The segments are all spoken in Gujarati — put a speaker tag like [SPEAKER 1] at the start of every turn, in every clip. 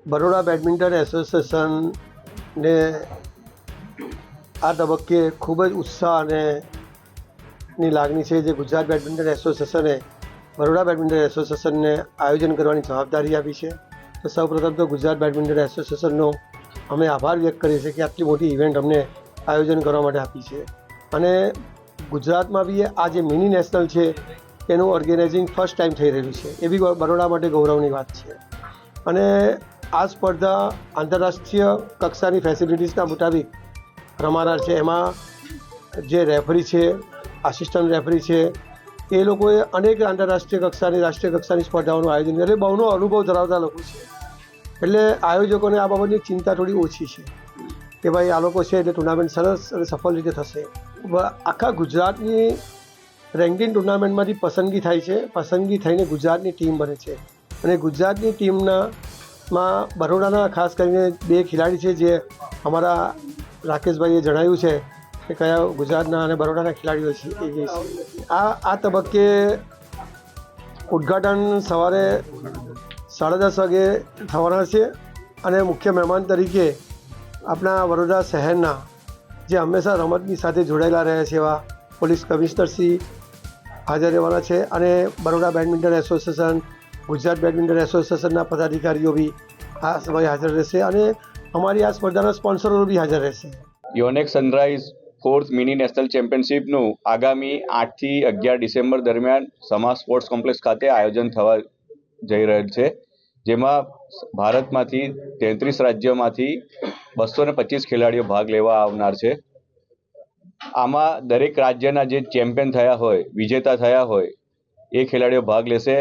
[SPEAKER 1] બરોડા બેડમિન્ટન એસોસિએશનને આ તબક્કે ખૂબ જ ઉત્સાહ અને ની લાગણી છે. જે ગુજરાત બેડમિન્ટન એસોસિએશને બરોડા બેડમિન્ટન એસોસિએશનને આયોજન કરવાની જવાબદારી આપી છે. તો સૌપ્રથમ તો ગુજરાત બેડમિન્ટન એસોસિએશનનો અમે આભાર વ્યક્ત કરીએ છીએ કે આટલી મોટી ઇવેન્ટ અમને આયોજન કરવા માટે આપી છે. અને ગુજરાતમાં બી આ જે મિની નેશનલ છે એનું ઓર્ગેનાઇઝિંગ ફર્સ્ટ ટાઈમ થઈ રહ્યું છે, એ બી બરોડા માટે ગૌરવની વાત છે. અને આ સ્પર્ધા આંતરરાષ્ટ્રીય કક્ષાની ફેસિલિટીઝના મુતાબિક રમાનાર છે. એમાં જે રેફરી છે, આસિસ્ટન્ટ રેફરી છે, એ લોકોએ અનેક આંતરરાષ્ટ્રીય કક્ષાની, રાષ્ટ્રીય કક્ષાની સ્પર્ધાઓનું આયોજન કરે, બહુનો અનુભવ ધરાવતા લોકો છે. એટલે આયોજકોને આ બાબતની ચિંતા થોડી ઓછી છે કે ભાઈ આ લોકો છે એટલે ટુર્નામેન્ટ સરસ અને સફળ રીતે થશે. આખા ગુજરાતની રેન્કિંગ ટુર્નામેન્ટમાંથી પસંદગી થાય છે. પસંદગી થઈને ગુજરાતની ટીમ બને છે. અને ગુજરાતની ટીમમાં બરોડાના ખાસ કરીને 2 ખેલાડી છે જે અમારા રાકેશભાઈએ જણાવ્યું છે કે કયા ગુજરાતના અને બરોડાના ખેલાડીઓ છે. આ તબક્કે ઉદ્ઘાટન સવારે 10:30 વાગે થવાના છે. અને મુખ્ય મહેમાન તરીકે આપણા વડોદરા શહેરના જે હંમેશા રમતની સાથે જોડાયેલા રહ્યા છે એવા પોલીસ કમિશનર શ્રી હાજર રહેવાના છે. અને Baroda badminton association, Gujarat badminton એસોસિએશનના પદાધિકારીઓ બી આ સમયે હાજર રહેશે. અને અમારી આ સ્પર્ધાના સ્પોન્સરો બી હાજર રહેશે.
[SPEAKER 2] યોનેક્સ સનરાઈઝ 4th મિની નેશનલ ચેમ્પિયનશિપનું આગામી 8 થી 11 ડિસેમ્બર દરમિયાન સમા સ્પોર્ટ્સ કોમ્પ્લેક્સ ખાતે આયોજન થવા જઈ રહેલ છે. જેમાં ભારતમાંથી 33 રાજ્યોમાંથી 225 ખેલાડીઓ ભાગ લેવા આવનાર છે. આમાં દરેક રાજ્યના જે ચેમ્પિયન થયા હોય, વિજેતા થયા હોય, એ ખેલાડીઓ ભાગ લેશે.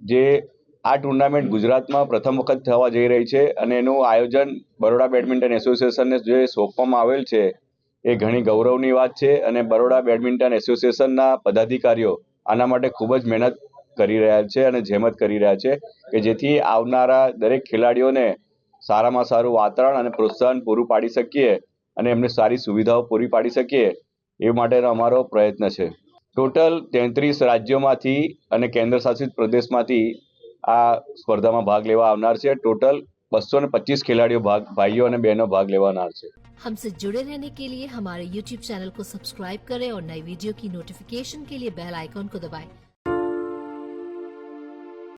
[SPEAKER 2] જે આ ટુર્નામેન્ટ ગુજરાતમાં પ્રથમ વખત થવા જઈ રહી છે અને એનું આયોજન બરોડા બેડમિન્ટન એસોસિએશનને જે સોંપવામાં આવેલ છે એ ઘણી ગૌરવની વાત છે. અને બરોડા બેડમિન્ટન એસોસિએશનના પદાધિકારીઓ આના માટે ખૂબ જ મહેનત કરી રહ્યા છે અને જહેમત કરી રહ્યા છે કે જેથી આવનારા દરેક ખેલાડીઓને સારામાં સારું વાતાવરણ અને પ્રોત્સાહન પૂરું પાડી શકીએ અને એમને સારી સુવિધાઓ પૂરી પાડી શકીએ એ માટેનો અમારો પ્રયત્ન છે. ટોટલ 33 રાજ્યોમાંથી અને કેન્દ્ર શાસિત પ્રદેશમાંથી આ સ્પર્ધામાં ભાગ લેવા આવનાર છે. ટોટલ 225 खिलाड़ियों भाइयों और बहनों भाग लेवाना है।
[SPEAKER 3] हमसे जुड़े रहने के लिए हमारे YouTube चैनल को सब्सक्राइब करें और नई वीडियो की नोटिफिकेशन के लिए बेल आइकॉन को दबाएं।